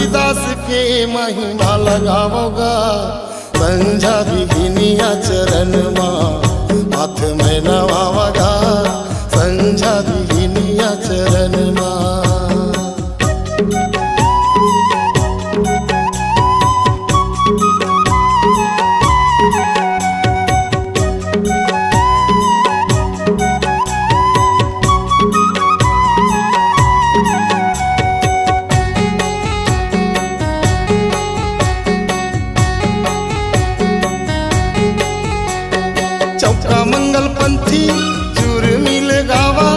तुलसीदास के महिमा लगावोगा संझा बिघिनिया चरण माँ हाथ में नवावगा संझा बिघिनिया चरण माँ। चौका मंगल पंथी चूर मिल गावा